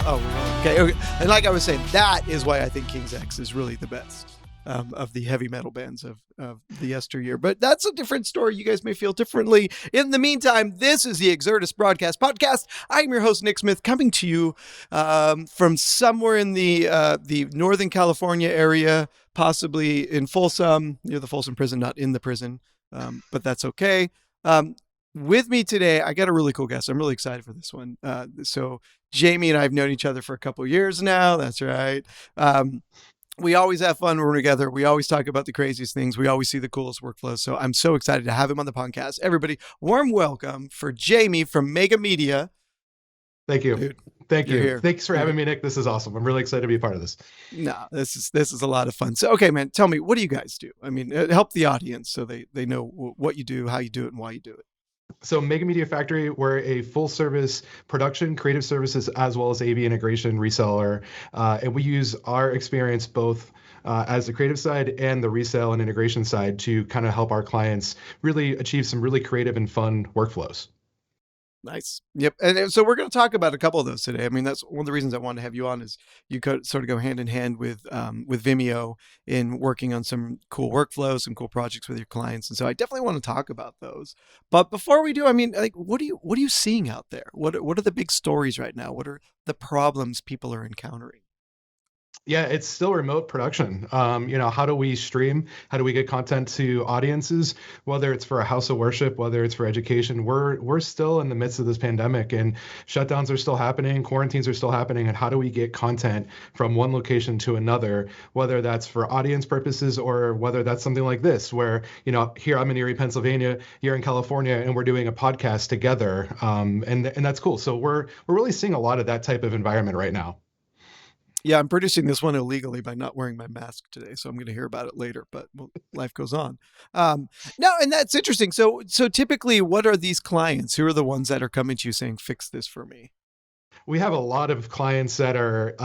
Okay. And like I was saying, that is why I think King's X is really the best of the heavy metal bands of the yesteryear. But that's a different story. You guys may feel differently. In the meantime, this is the Exertis Broadcast Podcast. I'm your host, Nick Smith, coming to you from somewhere in the Northern California area, possibly in Folsom, near the Folsom prison, not in the prison, but that's okay. With me today, I got a really cool guest. I'm really excited for this one. So Jayme and I have known each other for a couple of years now. That's right. We always have fun when we're together. We always talk about the craziest things. We always see the coolest workflows. So I'm so excited to have him on the podcast. Everybody, warm welcome for Jayme from Mega Media. Thank you. Dude, thank you. Thanks for having me, Nick. This is awesome. I'm really excited to be a part of this. No, this is a lot of fun. So, okay, man, tell me, what do you guys do? I mean, help the audience so they know what you do, how you do it, and why you do it. So Mega Media Factory, we're a full service production, creative services, as well as AV integration reseller. And we use our experience both as the creative side and the resale and integration side to kind of help our clients really achieve some really creative and fun workflows. Nice. Yep. And so we're going to talk about a couple of those today. I mean, that's one of the reasons I wanted to have you on is you could sort of go hand in hand with Vimeo in working on some cool workflows, some cool projects with your clients. And so I definitely want to talk about those. But before we do, I mean, like, what are you seeing out there? What are the big stories right now? What are the problems people are encountering? Yeah, it's still remote production. How do we stream? How do we get content to audiences? Whether it's for a house of worship, whether it's for education, we're still in the midst of this pandemic, and shutdowns are still happening, quarantines are still happening. And how do we get content from one location to another? Whether that's for audience purposes or whether that's something like this, where here I'm in Erie, Pennsylvania, you're in California, and we're doing a podcast together, and that's cool. So we're really seeing a lot of that type of environment right now. Yeah, I'm producing this one illegally by not wearing my mask today, so I'm going to hear about it later, but life goes on. No, and that's interesting. So typically, what are these clients? Who are the ones that are coming to you saying, fix this for me? We have a lot of clients that are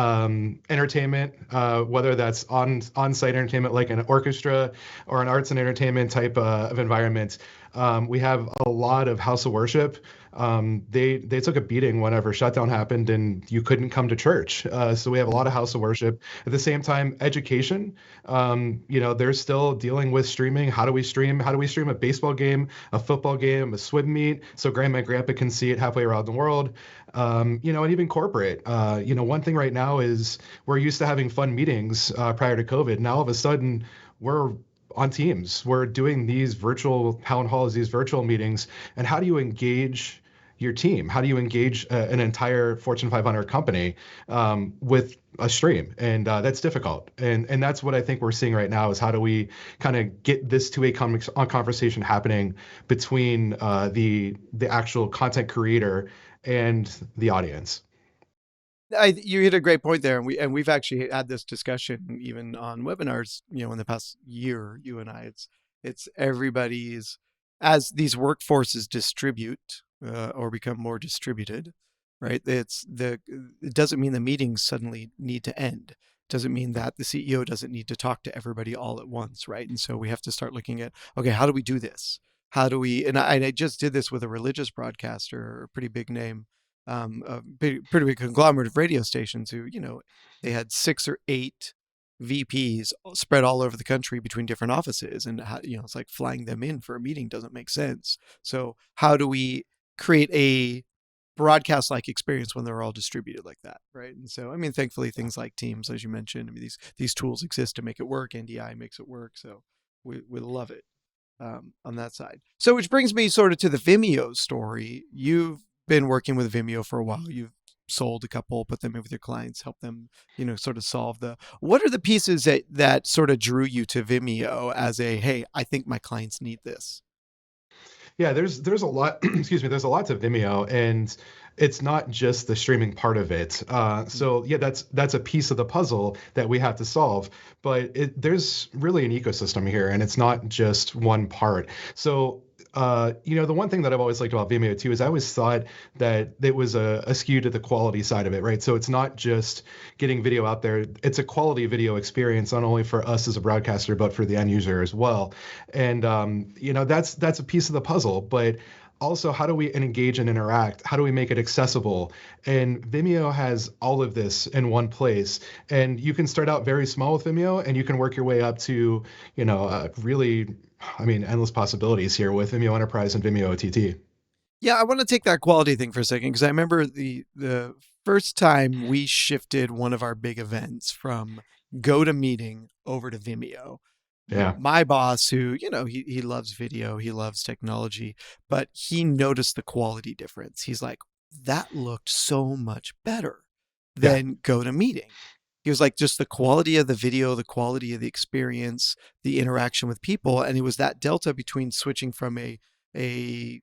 entertainment, whether that's on-site entertainment like an orchestra or an arts and entertainment type of environment. We have a lot of house of worship. They took a beating whenever shutdown happened and you couldn't come to church. So we have a lot of house of worship. At the same time, education, they're still dealing with streaming. How do we stream? How do we stream a baseball game, a football game, a swim meet, so grandma and grandpa can see it halfway around the world? And even corporate. One thing right now is we're used to having fun meetings prior to COVID. Now all of a sudden we're on Teams. We're doing these virtual town halls, these virtual meetings. And how do you engage your team? How do you engage an entire Fortune 500 company with a stream? And that's difficult. And that's what I think we're seeing right now is how do we kind of get this two-way conversation happening between the actual content creator and the audience. You hit a great point there, and we've actually had this discussion even on webinars. In the past year, you and I, it's everybody's as these workforces distribute or become more distributed, right? It doesn't mean the meetings suddenly need to end. It doesn't mean that the CEO doesn't need to talk to everybody all at once, right? And so we have to start looking at, okay, how do we do this? How do we? And I just did this with a religious broadcaster, a pretty big name. A pretty big conglomerate of radio stations who, they had 6 or 8 VPs spread all over the country between different offices. And, it's like flying them in for a meeting doesn't make sense. So how do we create a broadcast-like experience when they're all distributed like that, right? And so, I mean, thankfully, things like Teams, as you mentioned, I mean, these tools exist to make it work. NDI makes it work. So we love it on that side. So which brings me sort of to the Vimeo story. You've been working with Vimeo for a while. You've sold a couple, put them in with your clients, help them, sort of solve what are the pieces that sort of drew you to Vimeo as hey, I think my clients need this? Yeah, there's a lot, excuse me, there's a lot to Vimeo, and it's not just the streaming part of it. So yeah, that's a piece of the puzzle that we have to solve, but there's really an ecosystem here, and it's not just one part. So the one thing that I've always liked about Vimeo too is I always thought that it was a skew to the quality side of it, right? So it's not just getting video out there. It's a quality video experience, not only for us as a broadcaster, but for the end user as well. And, that's a piece of the puzzle. But also how do we engage and interact? How do we make it accessible? And Vimeo has all of this in one place. And you can start out very small with Vimeo, and you can work your way up to, really, I mean, endless possibilities here with Vimeo Enterprise and Vimeo OTT. Yeah, I want to take that quality thing for a second, because I remember the first time we shifted one of our big events from GoToMeeting over to Vimeo. Yeah. My boss, who, he loves video, he loves technology, but he noticed the quality difference. He's like, that looked so much better Yeah. than GoToMeeting. He was like, just the quality of the video, the quality of the experience, the interaction with people. And it was that delta between switching from a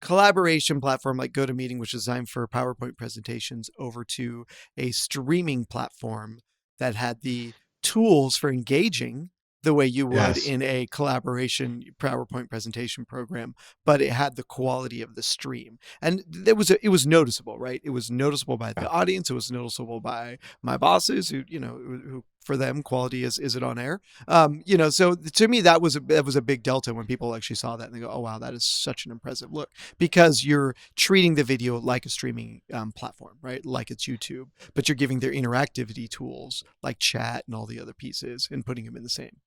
collaboration platform like GoToMeeting, which is designed for PowerPoint presentations, over to a streaming platform that had the tools for engaging the way you would Yes. in a collaboration PowerPoint presentation program, but it had the quality of the stream. And it was noticeable, right? It was noticeable by the Yeah. audience. It was noticeable by my bosses who, who for them, quality is it on air? So to me, that was a big delta when people actually saw that and they go, oh, wow, that is such an impressive look, because you're treating the video like a streaming platform, right? Like it's YouTube, but you're giving their interactivity tools like chat and all the other pieces and putting them in the same.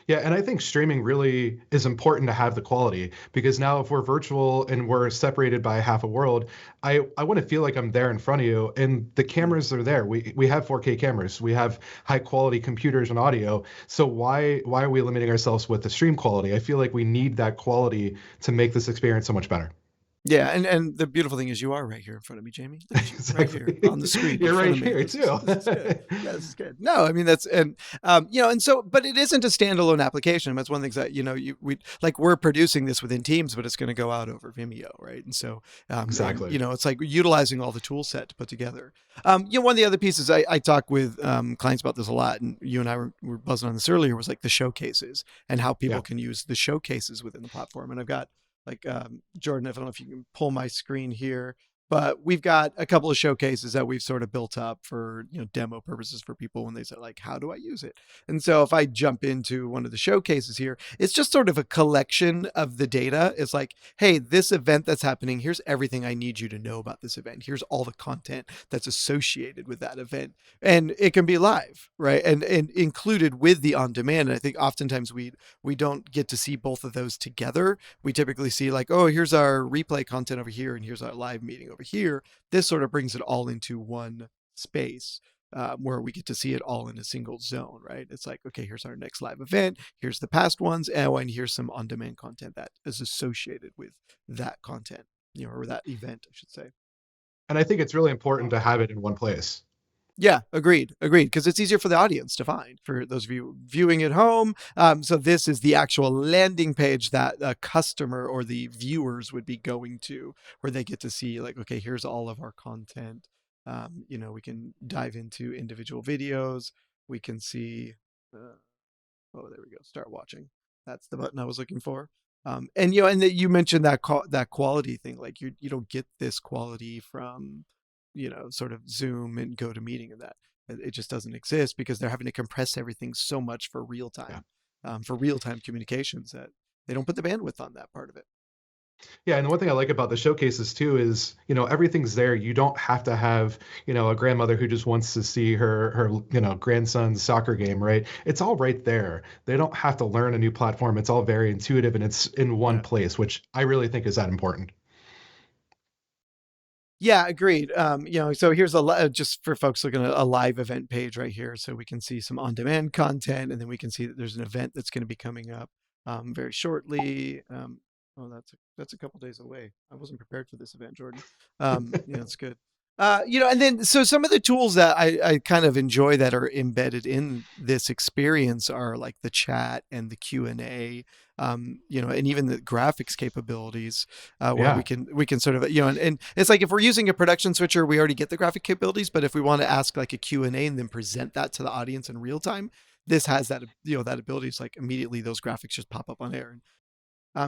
Yeah, and I think streaming really is important to have the quality, because now if we're virtual and we're separated by half a world, I want to feel like I'm there in front of you, and the cameras are there. We have 4K cameras. We have high quality computers and audio. So why are we limiting ourselves with the stream quality? I feel like we need that quality to make this experience so much better. Yeah, and the beautiful thing is you are right here in front of me, Jamey. Look at you, right here Exactly. on the screen in You're front right of me. here This too. is good. Yeah, this is good. No, I mean that's and so, but it isn't a standalone application. That's one of the things that we're producing this within Teams, but it's going to go out over Vimeo, right? And so Exactly. it's like utilizing all the tool set to put together. One of the other pieces I talk with clients about this a lot, and you and I were buzzing on this earlier, was like the showcases and how people Yeah. can use the showcases within the platform. And I've got like Jordan, I don't know if you can pull my screen here, but we've got a couple of showcases that we've sort of built up for demo purposes for people when they say like, how do I use it? And so if I jump into one of the showcases here, it's just sort of a collection of the data. It's like, hey, this event that's happening, here's everything I need you to know about this event. Here's all the content that's associated with that event, and it can be live, right? And included with the on demand. And I think oftentimes we don't get to see both of those together. We typically see like, oh, here's our replay content over here, and here's our live meeting over here. This sort of brings it all into one space. Where we get to see it all in a single zone, right? It's like, okay, here's our next live event. Here's the past ones. And here's some on-demand content that is associated with that content, or that event, I should say. And I think it's really important to have it in one place. Yeah, agreed. Because it's easier for the audience to find, for those of you viewing at home. So this is the actual landing page that a customer or the viewers would be going to, where they get to see like, okay, here's all of our content. We can dive into individual videos. We can see, oh, there we go. Start watching. That's the button I was looking for. And you mentioned that quality thing. Like you don't get this quality from sort of Zoom and GoToMeeting, and that it just doesn't exist because they're having to compress everything so much for real time, communications, that they don't put the bandwidth on that part of it. Yeah, and the one thing I like about the showcases too is, everything's there. You don't have to have, a grandmother who just wants to see her, grandson's soccer game, right? It's all right there. They don't have to learn a new platform. It's all very intuitive and it's in one place, which I really think is that important. Yeah, agreed. So here's just for folks looking at a live event page right here, so we can see some on-demand content, and then we can see that there's an event that's going to be coming up very shortly. Oh, that's a couple days away. I wasn't prepared for this event, Jordan. It's good. And then so some of the tools that I kind of enjoy that are embedded in this experience are like the chat and the Q&A, and even the graphics capabilities, where we can sort of, and it's like if we're using a production switcher, we already get the graphic capabilities, but if we want to ask like a Q&A and then present that to the audience in real time, this has that, that ability. It's like immediately those graphics just pop up on air.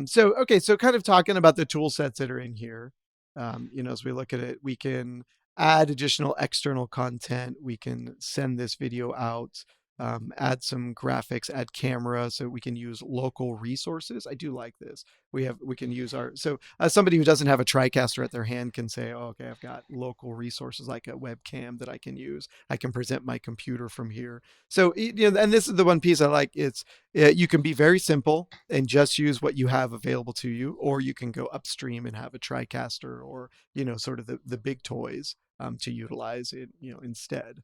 So kind of talking about the tool sets that are in here, as we look at it, we can add additional external content. We can send this video out. add some graphics, add camera, so we can use local resources. I do like this. We can use so somebody who doesn't have a TriCaster at their hand can say, oh, okay, I've got local resources like a webcam that I can use. I can present my computer from here. So, and this is the one piece I like. You can be very simple and just use what you have available to you, or you can go upstream and have a TriCaster or, sort of the big toys to utilize it, instead.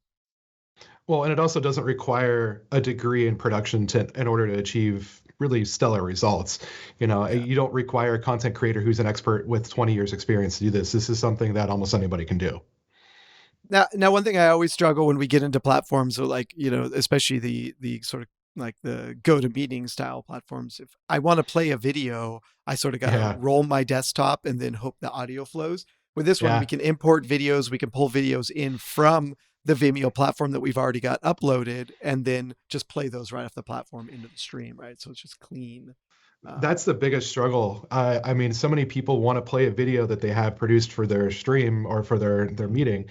Well, and it also doesn't require a degree in production in order to achieve really stellar results. Yeah. You don't require a content creator who's an expert with 20 years experience to do this. This is something that almost anybody can do. Now, one thing I always struggle when we get into platforms, or like, especially the sort of like the GoToMeeting style platforms. If I want to play a video, I sort of got to roll my desktop and then hope the audio flows. With this one, we can import videos, we can pull videos in from the Vimeo platform that we've already got uploaded, and then just play those right off the platform into the stream, right? So it's just clean. That's the biggest struggle. I mean, so many people want to play a video that they have produced for their stream or for their meeting,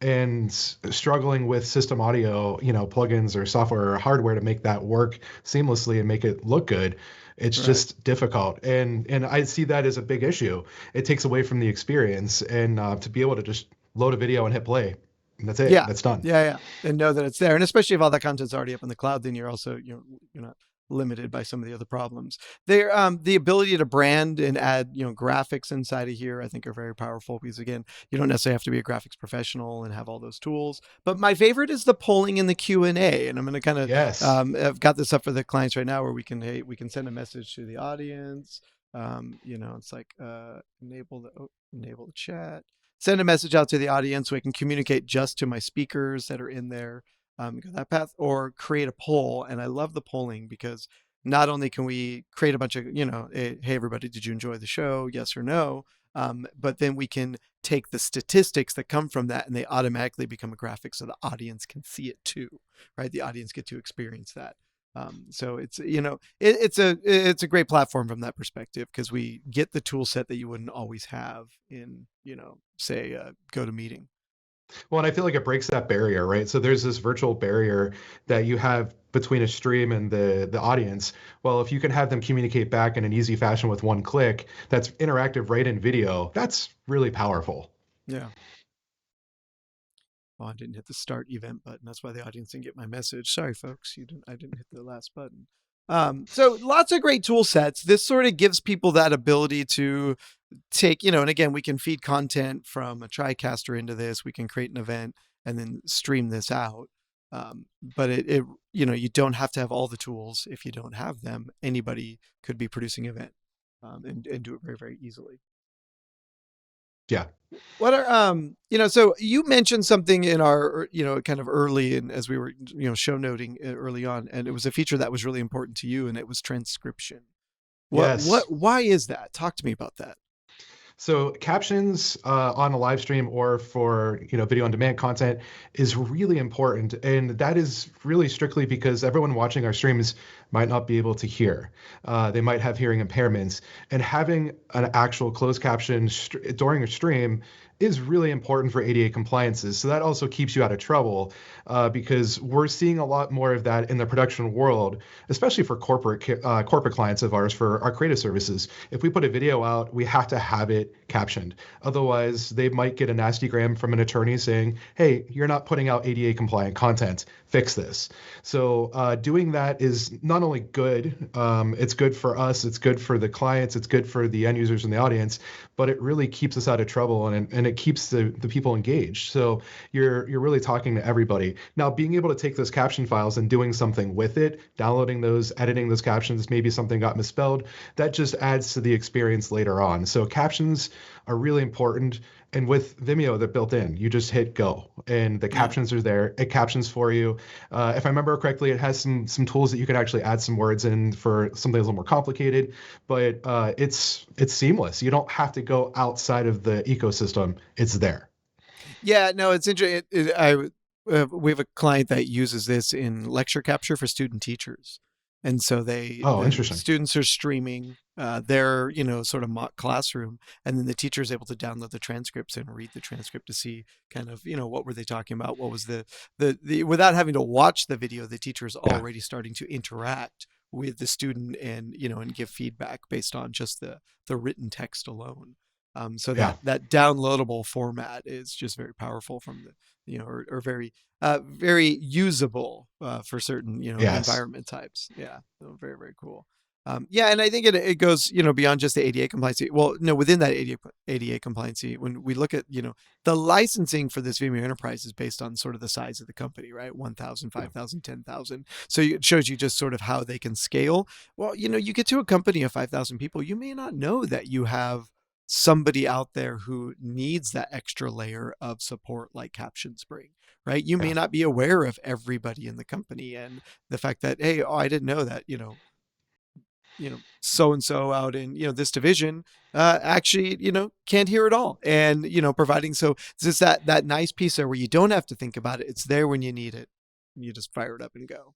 and struggling with system audio, plugins or software or hardware to make that work seamlessly and make it look good. It's just difficult. And I see that as a big issue. It takes away from the experience, and to be able to just load a video and hit play. And that's it. Yeah. That's done. Yeah. And know that it's there. And especially if all that content's already up in the cloud, then you're also, you're not limited by some of the other problems. There, the ability to brand and add, graphics inside of here, I think are very powerful, because again, you don't necessarily have to be a graphics professional and have all those tools. But my favorite is the polling and the Q&A. And I'm going to kind of, I've got this up for the clients right now where we can send a message to the audience. It's like, enable the chat. Send a message out to the audience so I can communicate just to my speakers that are in there. Go that path, or create a poll. And I love the polling because not only can we create a bunch of, hey, everybody, did you enjoy the show? Yes or no? But then we can take the statistics that come from that and they automatically become a graphic so the audience can see it too, right? The audience get to experience that. So it's, it's a great platform from that perspective, because we get the tool set that you wouldn't always have in, say, GoToMeeting. Well, and I feel like it breaks that barrier, right? So there's this virtual barrier that you have between a stream and the audience. Well, if you can have them communicate back in an easy fashion with one click, that's interactive right in video. That's really powerful. Yeah. Well, I didn't hit the start event button. That's why the audience didn't get my message. Sorry, folks. I didn't hit the last button. So lots of great tool sets. This sort of gives people that ability to take, and again, we can feed content from a TriCaster into this. We can create an event and then stream this out. But it you don't have to have all the tools. If you don't have them, anybody could be producing an event and do it very, very easily. Yeah. What are, so you mentioned something in our, kind of early, and as we were, show noting early on, and it was a feature that was really important to you, and it was transcription. Why is that? Talk to me about that. So captions on a live stream or for video on demand content is really important, and that is really strictly because everyone watching our streams might not be able to hear. They might have hearing impairments, and having an actual closed caption during a stream is really important for ADA compliances. So that also keeps you out of trouble because we're seeing a lot more of that in the production world, especially for corporate clients of ours for our creative services. If we put a video out, we have to have it captioned. Otherwise, they might get a nasty gram from an attorney saying, hey, you're not putting out ADA compliant content, fix this. So doing that is not only good, it's good for us, it's good for the clients, it's good for the end users and the audience, but it really keeps us out of trouble and it keeps the people engaged. So you're really talking to everybody. Now, being able to take those caption files and doing something with it, downloading those, editing those captions, maybe something got misspelled, that just adds to the experience later on. So captions are really important. And with Vimeo, they're built in. You just hit go, and the captions are there. It captions for you. If I remember correctly, it has some tools that you can actually add some words in for something that's a little more complicated. But it's seamless. You don't have to go outside of the ecosystem. It's there. Yeah, no, it's interesting. We have a client that uses this in lecture capture for student teachers. And so Oh, the interesting. students are streaming their, sort of mock classroom, and then the teacher is able to download the transcripts and read the transcript to see kind of, what were they talking about? What was the without having to watch the video, the teacher is Yeah. already starting to interact with the student and, and give feedback based on just the written text alone. So Yeah. that downloadable format is just very powerful from the, or very very usable for certain Yes. environment types. Yeah, so very very cool. Yeah, and I think it goes beyond just the ADA compliancy. Well, no, within that ADA compliancy, when we look at the licensing for this Vimeo Enterprise is based on sort of the size of the company, right? 1,000, Yeah. 5,000, 10,000. So it shows you just sort of how they can scale. Well, you get to a company of 5,000 people, you may not know that you have somebody out there who needs that extra layer of support like captions bring, right? You may Yeah. not be aware of everybody in the company and the fact that, hey, I didn't know that, so and so out in this division actually can't hear it all, and providing, so it's just that nice piece there where you don't have to think about it. It's there when you need it. You just fire it up and go.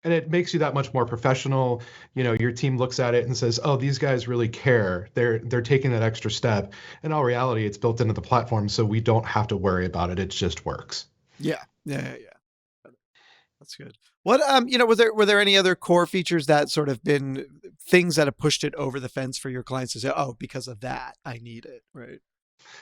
And it makes you that much more professional. Your team looks at it and says, "Oh, these guys really care. They're taking that extra step." In all reality, it's built into the platform, so we don't have to worry about it. It just works. Yeah. That's good. What were there any other core features that sort of been things that have pushed it over the fence for your clients to say, oh, because of that I need it, right?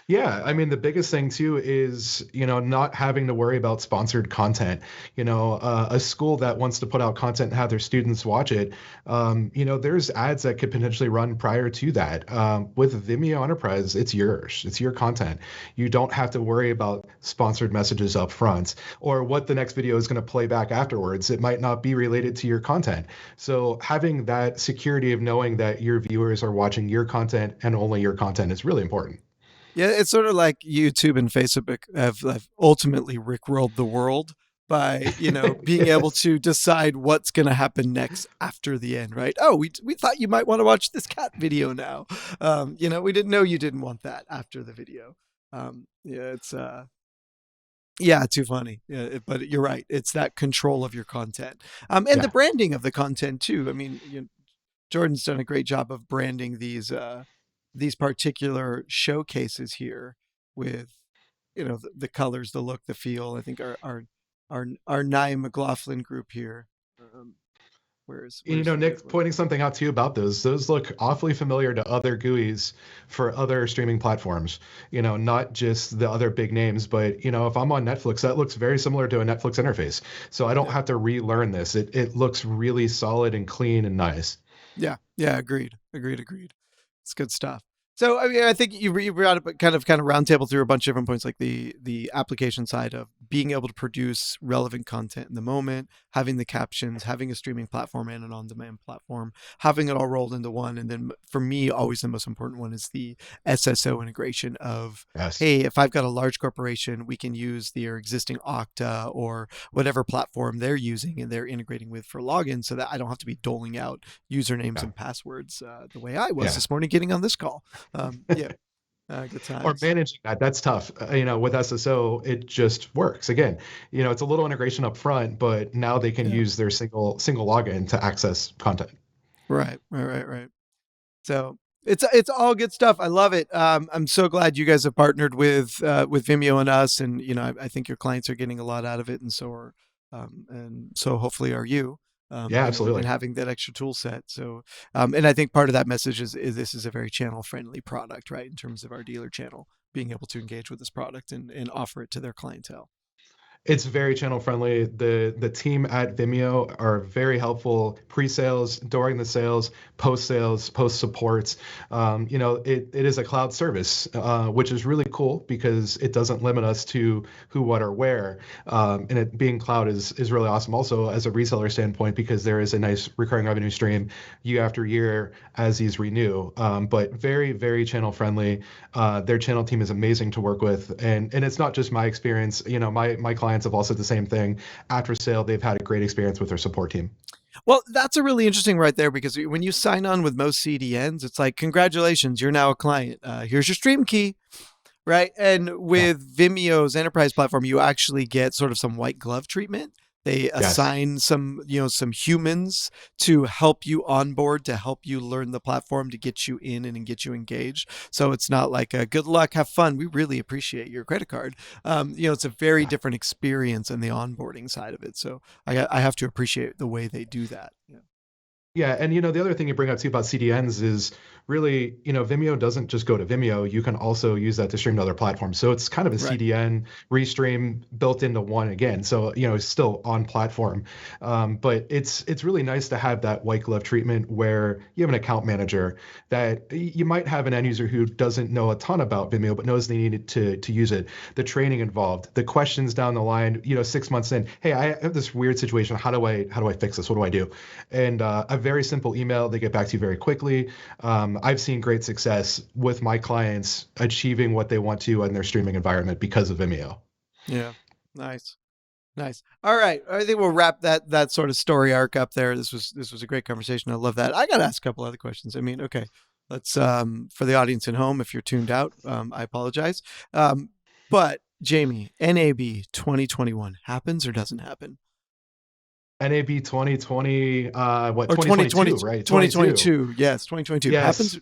Yeah, I mean, the biggest thing too is, not having to worry about sponsored content. A school that wants to put out content and have their students watch it, there's ads that could potentially run prior to that. With Vimeo Enterprise, it's yours. It's your content. You don't have to worry about sponsored messages up front or what the next video is going to play back afterwards. It might not be related to your content. So having that security of knowing that your viewers are watching your content and only your content is really important. Yeah, it's sort of like YouTube and Facebook have ultimately rickrolled the world by being able Yes. to decide what's going to happen next after the end, right? Oh, we thought you might want to watch this cat video now. We didn't know you didn't want that after the video. Yeah, it's yeah, too funny. Yeah, but you're right. It's that control of your content, and the Yeah. branding of the content too. I mean, Jordan's done a great job of branding these particular showcases here with the colors, the look, the feel. I think our Nye McLaughlin group here. Where's Nick, pointing something out to you about those look awfully familiar to other GUIs for other streaming platforms. Not just the other big names, but if I'm on Netflix, that looks very similar to a Netflix interface. So I don't have to relearn this. It looks really solid and clean and nice. Yeah, agreed. It's good stuff. So I mean, I think you brought up kind of roundtable through a bunch of different points, like the application side of being able to produce relevant content in the moment, having the captions, having a streaming platform and an on-demand platform, having it all rolled into one, and then for me, always the most important one is the SSO integration of, Yes. hey, if I've got a large corporation, we can use their existing Okta or whatever platform they're using and they're integrating with for login, so that I don't have to be doling out usernames Yeah. and passwords the way I was Yeah. this morning getting on this call. Yeah, good Or times. managing that's tough. With SSO, it just works. Again, it's a little integration up front, but now they can Yeah, use their single login to access content. right. So it's all good stuff. I love it. I'm so glad you guys have partnered with Vimeo and us, and I think your clients are getting a lot out of it, and so hopefully are you. Yeah, And absolutely. having that extra tool set. So, and I think part of that message is this is a very channel friendly product, right? In terms of our dealer channel being able to engage with this product and offer it to their clientele. It's very channel friendly. The team at Vimeo are very helpful pre-sales, during the sales, post-sales, post-supports. It is a cloud service, which is really cool because it doesn't limit us to who, what, or where. And it being cloud is really awesome also as a reseller standpoint because there is a nice recurring revenue stream year after year as these renew. But very, very channel friendly. Their channel team is amazing to work with. And it's not just my experience. My clients have also said the same thing. After sale, they've had a great experience with their support team. Well, that's a really interesting right there because when you sign on with most CDNs, it's like, congratulations, you're now a client. Here's your stream key, right? And Yeah. with Vimeo's enterprise platform, you actually get sort of some white glove treatment They Yes. assign some, some humans to help you onboard, to help you learn the platform, to get you in and get you engaged. So it's not like a good luck, have fun. We really appreciate your credit card. It's a very Yeah. different experience on the onboarding side of it. So I have to appreciate the way they do that. Yeah. Yeah, and the other thing you bring up too about CDNs is really, Vimeo doesn't just go to Vimeo. You can also use that to stream to other platforms. So it's kind of a Right. CDN restream built into one again. So it's still on platform, but it's really nice to have that white glove treatment where you have an account manager that you might have an end user who doesn't know a ton about Vimeo but knows they need to use it. The training involved, the questions down the line, 6 months in, hey, I have this weird situation. How do I fix this? What do I do? And a very simple email, they get back to you very quickly. I've seen great success with my clients achieving what they want to in their streaming environment because of Vimeo. Yeah. Nice. Nice. All right. I think we'll wrap that sort of story arc up there. This was a great conversation. I love that. I got to ask a couple other questions. I mean, okay, let's for the audience at home, if you're tuned out, I apologize. But Jayme, NAB 2021 happens or doesn't happen? NAB 2020, what, Or 2020, 2022, right? 22. 2022. Yes, 2022 Yes. happens.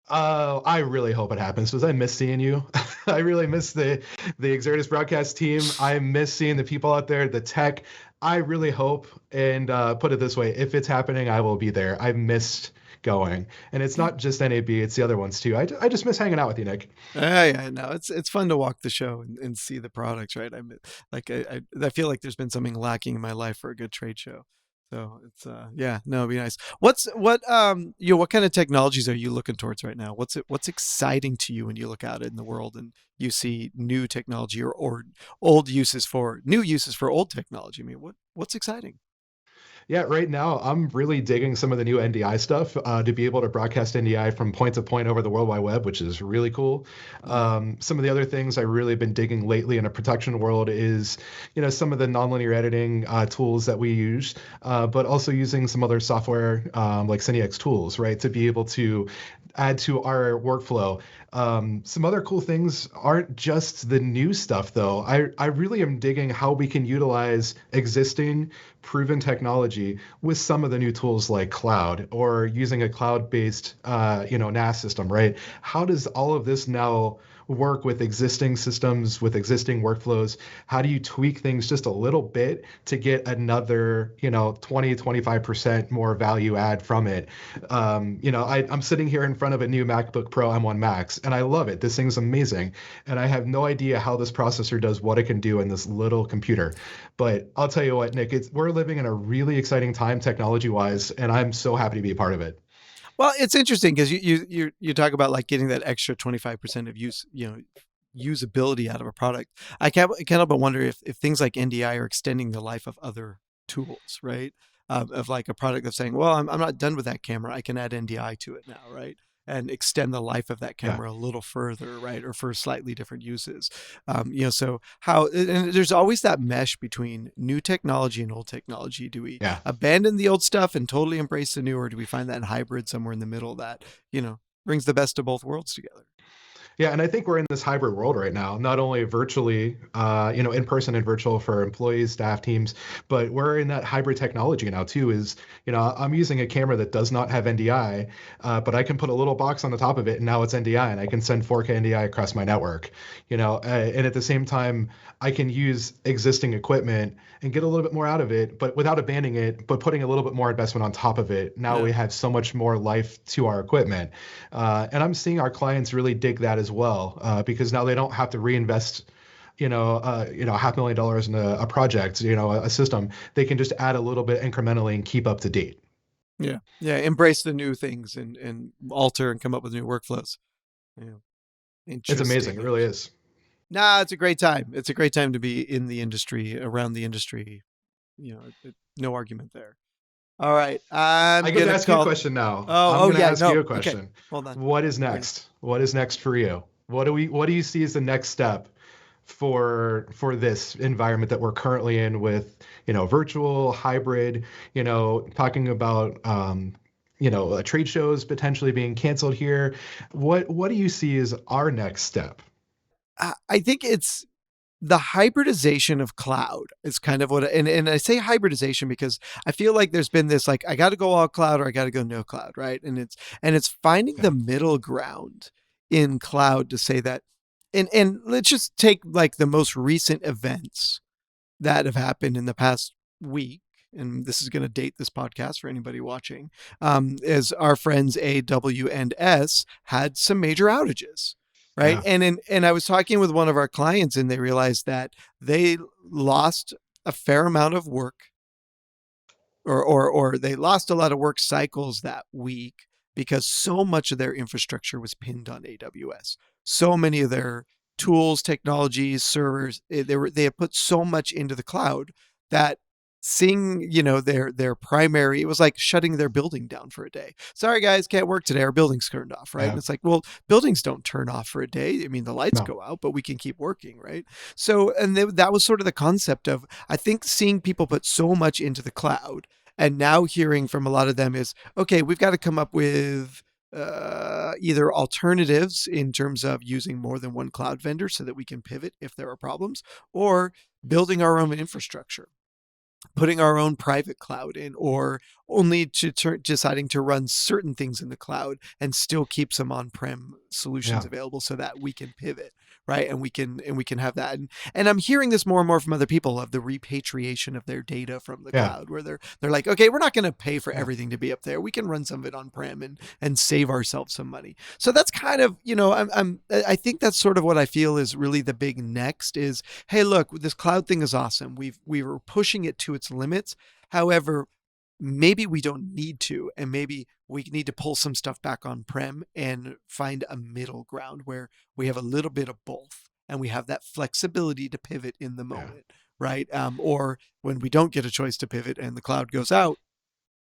I really hope it happens because I miss seeing you. I really miss the Exertis Broadcast team. I miss seeing the people out there, the tech. I really hope, and put it this way, if it's happening, I will be there. I missed going, and it's not just NAB; it's the other ones too. I just miss hanging out with you, Nick. Yeah, no, it's fun to walk the show and see the products, right? I feel like there's been something lacking in my life for a good trade show. So it's yeah, no, it'd be nice. What kind of technologies are you looking towards right now? What's exciting to you when you look out in the world and you see new technology or old uses for new uses for old technology? I mean, what's exciting? Yeah, right now I'm really digging some of the new NDI stuff to be able to broadcast NDI from point to point over the World Wide Web, which is really cool. Yeah. Some of the other things I really been digging lately in a production world is, some of the nonlinear editing tools that we use, but also using some other software like CineX tools, right, to be able to add to our workflow. Some other cool things aren't just the new stuff, though. I really am digging how we can utilize existing proven technology with some of the new tools like cloud or using a cloud-based, NAS system, right? How does all of this now work with existing systems, with existing workflows? How do you tweak things just a little bit to get another, 20, 25% more value add from it? I'm sitting here in front of a new MacBook Pro M1 Max, and I love it. This thing's amazing. And I have no idea how this processor does what it can do in this little computer. But I'll tell you what, Nick, we're living in a really exciting time technology-wise, and I'm so happy to be a part of it. Well, it's interesting because you talk about like getting that extra 25% of usability out of a product. I can't help but wonder if things like NDI are extending the life of other tools, right? Of like a product that's saying, well, I'm not done with that camera. I can add NDI to it now, right? And extend the life of that Yeah. camera a little further, right? Or for slightly different uses. So and there's always that mesh between new technology and old technology. Do we Yeah. abandon the old stuff and totally embrace the new, or do we find that hybrid somewhere in the middle that, brings the best of both worlds together? Yeah, and I think we're in this hybrid world right now, not only virtually, in person and virtual for employees, staff teams, but we're in that hybrid technology now too. I'm using a camera that does not have NDI, but I can put a little box on the top of it, and now it's NDI, and I can send 4K NDI across my network. And at the same time, I can use existing equipment and get a little bit more out of it, but without abandoning it, but putting a little bit more investment on top of it. Now Yeah. we have so much more life to our equipment. And I'm seeing our clients really dig that as well, because now they don't have to reinvest, $500,000 in a project, a system. They can just add a little bit incrementally and keep up to date. Yeah. Yeah. Embrace the new things and alter and come up with new workflows. Yeah. It's amazing. It Interesting. really is. Nah, it's a great time. It's a great time to be in the industry, around the industry. No argument there. All right. I I'm get going to to ask you a call. question now. I'm Oh, going to yeah. ask No. you a Okay. question. Hold on. What is Yeah. next? What is next for you? What do you see as the next step for this environment that we're currently in with, virtual, hybrid, talking about trade shows potentially being canceled here. What do you see as our next step? I think it's the hybridization of cloud is kind of what, and I say hybridization because I feel like there's been this, like, I got to go all cloud or I got to go no cloud, right? And it's finding the middle ground in cloud to say that, and let's just take like the most recent events that have happened in the past week. And this is going to date this podcast for anybody watching, is our friends AWS had some major outages, right? Yeah. And I was talking with one of our clients, and they realized that they lost a fair amount of work, or they lost a lot of work cycles that week because so much of their infrastructure was pinned on AWS. So many of their tools, technologies, servers, they had put so much into the cloud that seeing, their primary, it was like shutting their building down for a day. Sorry guys, can't work today. Our building's turned off, right? Yeah. And it's like, well, buildings don't turn off for a day. I mean, the lights No. go out, but we can keep working, right? So, and that was sort of the concept of, I think, seeing people put so much into the cloud, and now hearing from a lot of them is, okay, we've got to come up with either alternatives in terms of using more than one cloud vendor so that we can pivot if there are problems, or building our own infrastructure, putting our own private cloud in, or only deciding to run certain things in the cloud and still keep some on-prem solutions available so that we can pivot, right? And we can have that. And I'm hearing this more and more from other people, of the repatriation of their data from the cloud, where they're like, okay, we're not going to pay for everything to be up there. We can run some of it on-prem and save ourselves some money. So that's kind of, I think that's sort of what I feel is really the big next is, hey, look, this cloud thing is awesome. We were pushing it to its limits. However, maybe we don't need to, and maybe we need to pull some stuff back on prem and find a middle ground where we have a little bit of both and we have that flexibility to pivot in the moment, right? Or when we don't get a choice to pivot and the cloud goes out,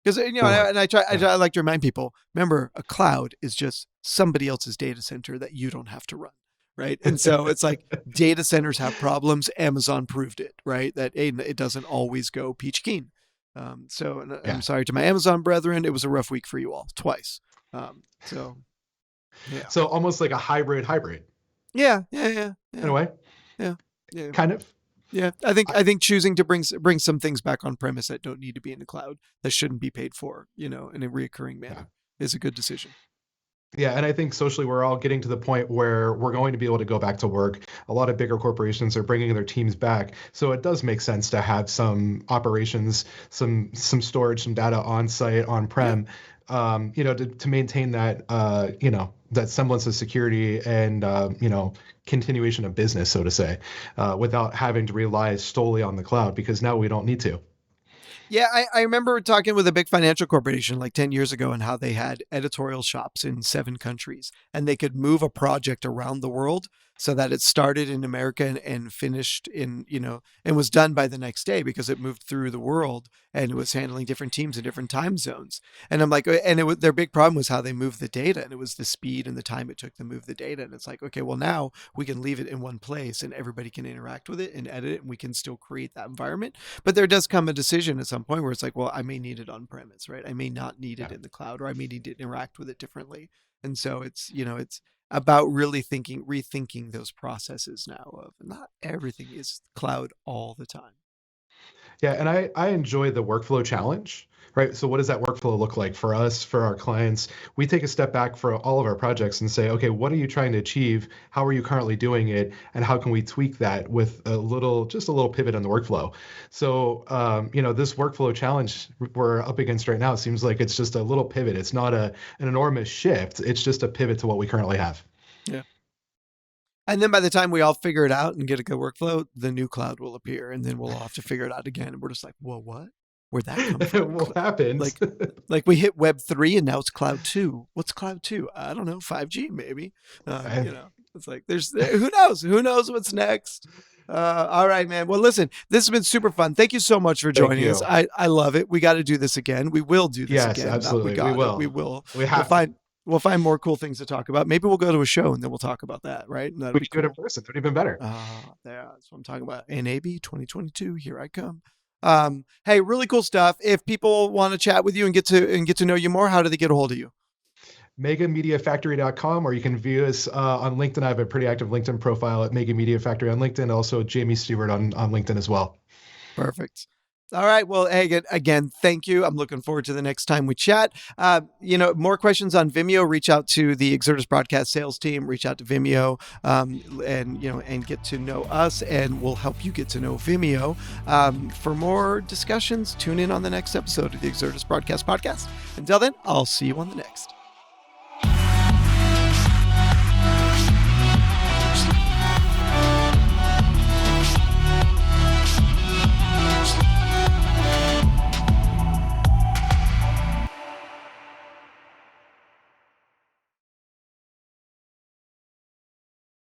because I like to remind people, remember, a cloud is just somebody else's data center that you don't have to run. Right. And so it's like, data centers have problems. Amazon proved it, right? That it doesn't always go peach keen. I'm sorry to my Amazon brethren. It was a rough week for you all twice. So almost like a hybrid. Yeah. In a way. Yeah. Kind of. Yeah. I think choosing to bring some things back on premise that don't need to be in the cloud, that shouldn't be paid for, in a reoccurring manner, is a good decision. Yeah, and I think socially we're all getting to the point where we're going to be able to go back to work. A lot of bigger corporations are bringing their teams back, so it does make sense to have some operations, some storage, some data on site, on prem, to maintain that that semblance of security and continuation of business, so to say, without having to rely solely on the cloud, because now we don't need to. Yeah, I remember talking with a big financial corporation like 10 years ago, and how they had editorial shops in 7 countries, and they could move a project around the world so that it started in America and finished in, and was done by the next day because it moved through the world and it was handling different teams in different time zones. And I'm like, their big problem was how they moved the data, and it was the speed and the time it took to move the data. And it's like, okay, well, now we can leave it in one place and everybody can interact with it and edit it, and we can still create that environment. But there does come a decision at some point where it's like, well, I may need it on premise, right? I may not need it in the cloud, or I may need to interact with it differently. And so it's about really rethinking those processes now, of not everything is cloud all the time. Yeah, and I enjoy the workflow challenge, right? So what does that workflow look like for us, for our clients? We take a step back for all of our projects and say, okay, what are you trying to achieve? How are you currently doing it? And how can we tweak that with just a little pivot on the workflow? So, this workflow challenge we're up against right now seems like it's just a little pivot. It's not an enormous shift. It's just a pivot to what we currently have. Yeah. And then by the time we all figure it out and get a good workflow, the new cloud will appear, and then we'll all have to figure it out again. And we're just like, well, what? Where'd that come from? What happened? Like we hit Web 3 and now it's Cloud 2. What's Cloud 2? I don't know. 5G maybe. It's like who knows? Who knows what's next? All right, man. Well, listen, this has been super fun. Thank you so much for joining us. I love it. We got to do this again. We will do this again. Yes, absolutely. We will. We'll find more cool things to talk about. Maybe we'll go to a show and then we'll talk about that, right? We should do it in person. That'd be even better. That's what I'm talking about. NAB 2022. Here I come. Hey, really cool stuff. If people want to chat with you and get to know you more, how do they get a hold of you? megamediafactory.com, or you can view us on LinkedIn. I have a pretty active LinkedIn profile at Mega Media Factory on LinkedIn, also Jamey Stewart on LinkedIn as well. Perfect. All right. Well, again, thank you. I'm looking forward to the next time we chat. More questions on Vimeo, reach out to the Exertis Broadcast sales team, reach out to Vimeo, and get to know us, and we'll help you get to know Vimeo. For more discussions, tune in on the next episode of the Exertis Broadcast Podcast. Until then, I'll see you on the next.